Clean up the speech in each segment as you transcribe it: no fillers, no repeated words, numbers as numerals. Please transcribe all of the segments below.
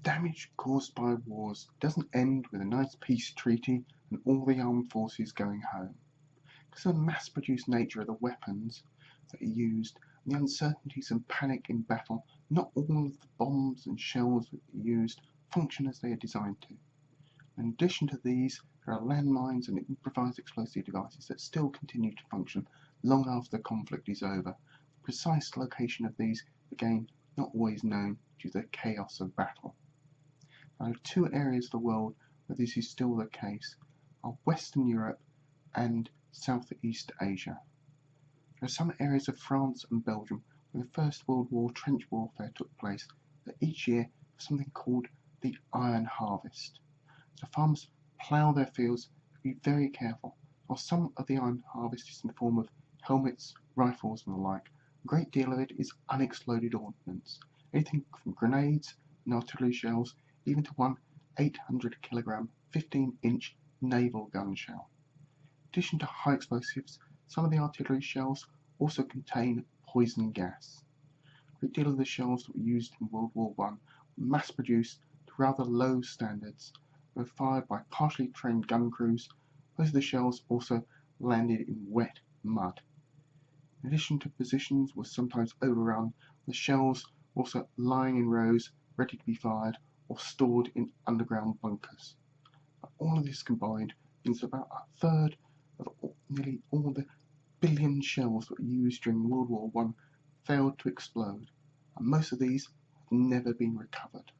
Damage caused by wars doesn't end with a nice peace treaty and all the armed forces going home. Because of the mass-produced nature of the weapons that are used and the uncertainties and panic in battle, not all of the bombs and shells that are used function as they are designed to. In addition to these, there are landmines and improvised explosive devices that still continue to function long after the conflict is over. The precise location of these, again, not always known due to the chaos of battle. There are two areas of the world where this is still the case, are Western Europe and Southeast Asia. There are some areas of France and Belgium where the First World War trench warfare took place that each year for something called the iron harvest. So farmers plough their fields to be very careful, while some of the iron harvest is in the form of helmets, rifles and the like. A great deal of it is unexploded ordnance, anything from grenades and artillery shells even to one 800 kilogram 15-inch naval gun shell. In addition to high explosives, some of the artillery shells also contain poison gas. A great deal of the shells that were used in World War I were mass-produced to rather low standards. They were fired by partially trained gun crews. Most of the shells also landed in wet mud. In addition to positions were sometimes overrun, the shells were also lying in rows ready to be fired or stored in underground bunkers. All of this combined means about a third of nearly all the billion shells that were used during World War I failed to explode, and most of these have never been recovered.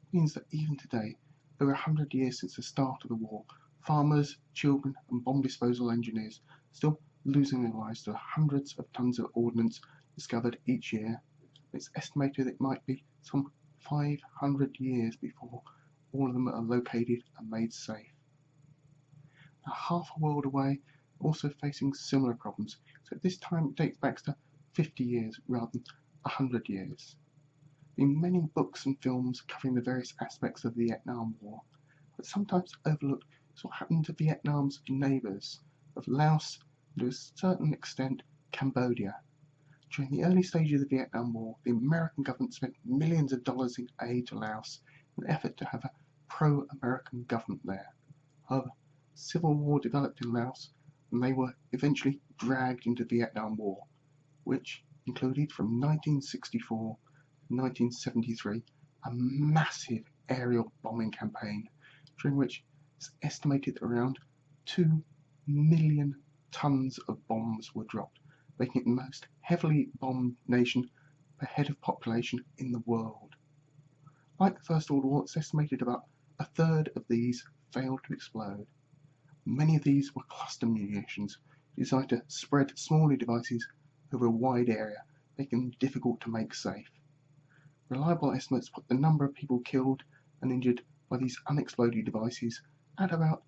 It means that even today, over 100 years since the start of the war, farmers, children and bomb disposal engineers are still losing their lives to the hundreds of tons of ordnance discovered each year. It's estimated it might be some 500 years before all of them are located and made safe. Now, half a world away, also facing similar problems, so this time it dates back to 50 years rather than 100 years. There have been many books and films covering the various aspects of the Vietnam War, but sometimes overlooked is what happened to Vietnam's neighbours of Laos and to a certain extent Cambodia. During the early stages of the Vietnam War, the American government spent millions of dollars in aid to Laos in an effort to have a pro-American government there. However, civil war developed in Laos and they were eventually dragged into the Vietnam War, which included from 1964 to 1973 a massive aerial bombing campaign during which it's estimated that around 2 million tons of bombs were dropped, making it the most heavily bombed nation per head of population in the world. Like the First World War, it's estimated about a third of these failed to explode. Many of these were cluster munitions designed to spread smaller devices over a wide area, making them difficult to make safe. Reliable estimates put the number of people killed and injured by these unexploded devices at about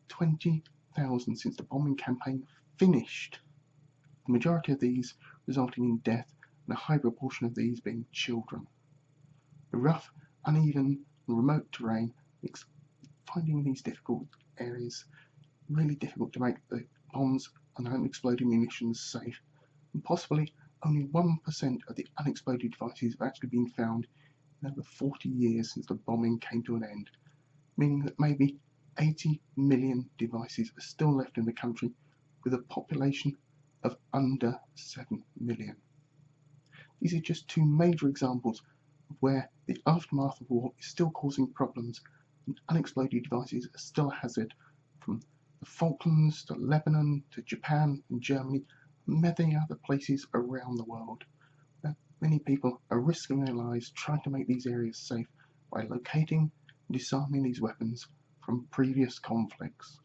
20,000 since the bombing campaign finished. The majority of these resulting in death, and a high proportion of these being children. The rough, uneven, and remote terrain makes finding these difficult areas really difficult to make the bombs and unexploded munitions safe, and possibly only 1% of the unexploded devices have actually been found in over 40 years since the bombing came to an end, meaning that maybe 80 million devices are still left in the country with a population of under 7 million. These are just two major examples of where the aftermath of war is still causing problems and unexploded devices are still a hazard, from the Falklands to Lebanon to Japan and Germany and many other places around the world, where many people are risking their lives trying to make these areas safe by locating and disarming these weapons from previous conflicts.